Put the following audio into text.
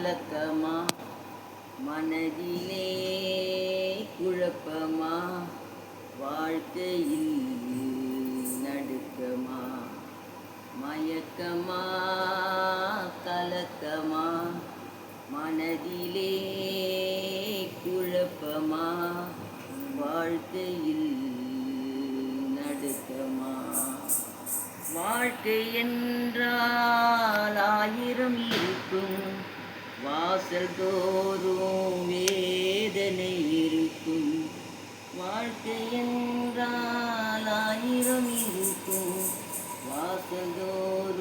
கலக்கமா மனதிலே குழப்பமா வாழ்க்கையில் நடுக்கமா மயக்கமா கலக்கமா மனதிலே குழப்பமா வாழ்க்கையில் நடுக்கமா வாழ்க்கை என்றால் ஆயிரம் இருக்கும் வாசல் தோறும் வேதனை இருக்கும் வாழ்க்கை என்றால் ஆயிரம் இருக்கும் வாசல் தோறும்